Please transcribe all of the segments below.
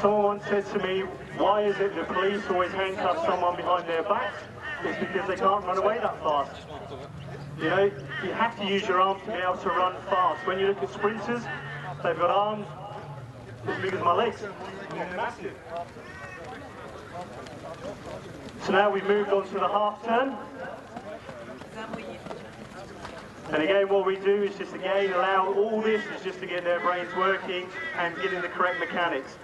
Someone once said to me, why is it the police always handcuff someone behind their back? It's because they can't run away that fast. You know, you have to use your arms to be able to run fast. When you look at sprinters, they've got arms as big as my legs. Massive. So now we've moved on to the half turn. And again, what we do is just again allow all this is just to get their brains working and getting the correct mechanics.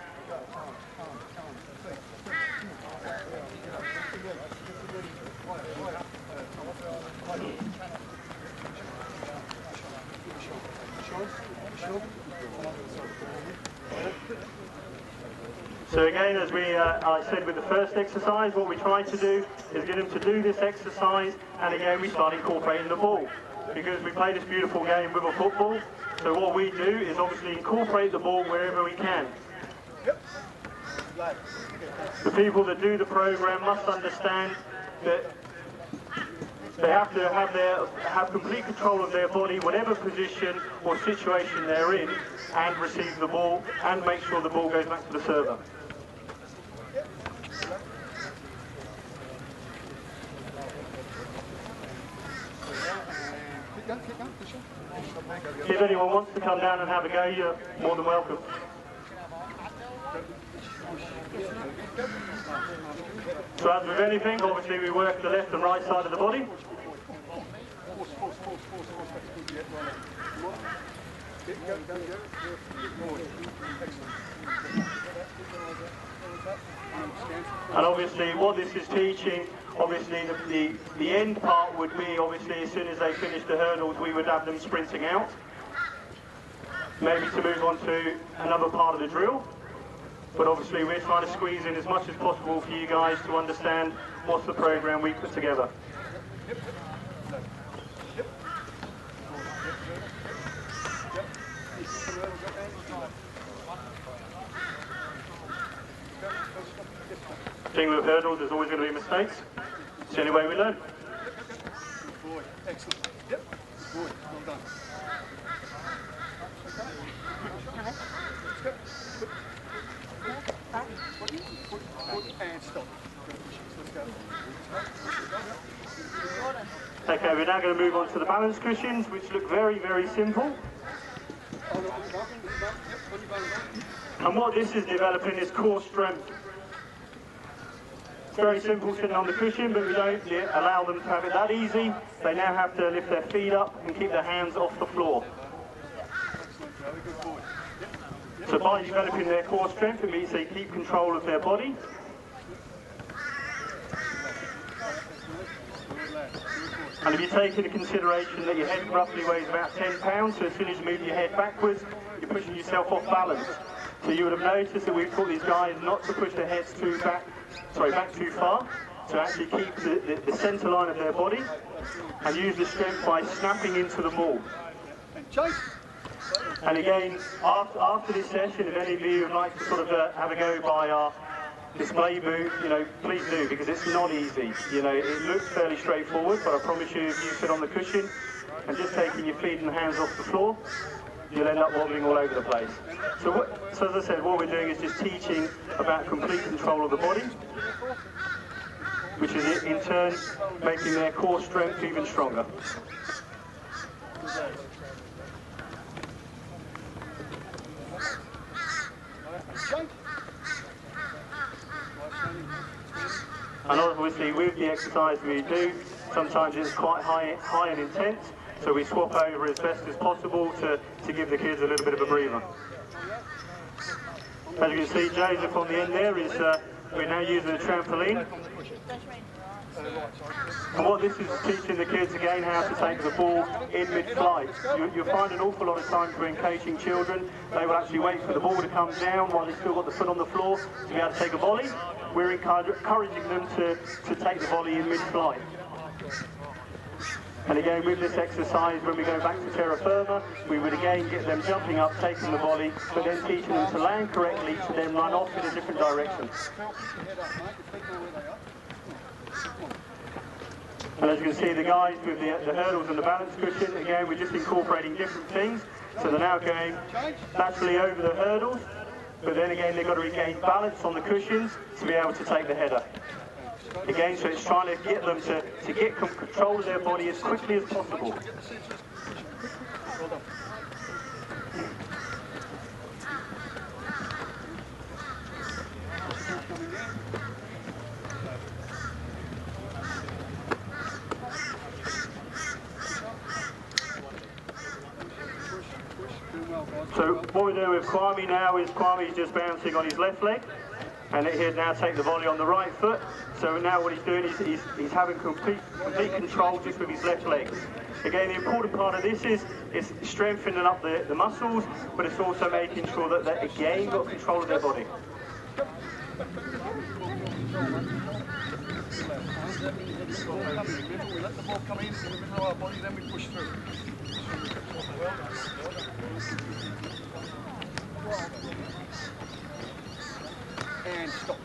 So again, as I said with the first exercise, what we try to do is get them to do this exercise, and again we start incorporating the ball. Because we play this beautiful game with a football, so what we do is obviously incorporate the ball wherever we can. The people that do the program must understand that they have to have complete control of their body, whatever position or situation they're in, and receive the ball and make sure the ball goes back to the server. If anyone wants to come down and have a go, you're more than welcome. So as with anything, obviously we work the left and right side of the body. And obviously what this is teaching, obviously the end part would be, obviously as soon as they finish the hurdles we would have them sprinting out. Maybe to move on to another part of the drill. But obviously we're trying to squeeze in as much as possible for you guys to understand what's the program we put together. Thing with hurdles, there's always going to be mistakes. It's the only way we learn. Good boy. Excellent. Yep. Good boy. Well done. And stop. Let's go. Okay, we're now going to move on to the balance cushions, which look very, very simple. And what this is developing is core strength. It's very simple sitting on the cushion, but we don't allow them to have it that easy. They now have to lift their feet up and keep their hands off the floor. So by developing their core strength, it means they keep control of their body. And if you take into consideration that your head roughly weighs about 10 pounds, so as soon as you move your head backwards, you're pushing yourself off balance. So you would have noticed that we've taught these guys not to push their heads back too far, to actually keep the centre line of their body, and use the strength by snapping into the ball. And again, after this session, if any of you would like to sort of have a go by our display booth, you know, please do, because it's not easy. You know, it looks fairly straightforward, but I promise you, if you sit on the cushion and just taking your feet and hands off the floor, you'll end up wobbling all over the place. So as I said, what we're doing is just teaching about complete control of the body, which is in turn making their core strength even stronger. And obviously with the exercise we do, sometimes it's quite high and intense, so we swap over as best as possible to give the kids a little bit of a breather. As you can see, Joseph on the end there is, we're now using a trampoline. And what this is teaching the kids again how to take the ball in mid-flight. You'll find an awful lot of times when coaching children, they will actually wait for the ball to come down while they've still got the foot on the floor to be able to take a volley. We're encouraging them to take the volley in mid-flight. And again, with this exercise, when we go back to terra firma, we would again get them jumping up, taking the volley, but then teaching them to land correctly to then run off in a different direction. And as you can see, the guys with the hurdles and the balance cushion, again, we're just incorporating different things. So they're now going laterally over the hurdles, but then again they've got to regain balance on the cushions to be able to take the header. Again, so it's trying to get them to get control of their body as quickly as possible. Well done. So what we're doing with Kwame now is Kwame's just bouncing on his left leg, and he'll now take the volley on the right foot. So now what he's doing is he's having complete control just with his left leg. Again, the important part of this is strengthening up the muscles, but it's also making sure that they again got control of their body. We let the ball come in the middle of our body, then we push through. And stop.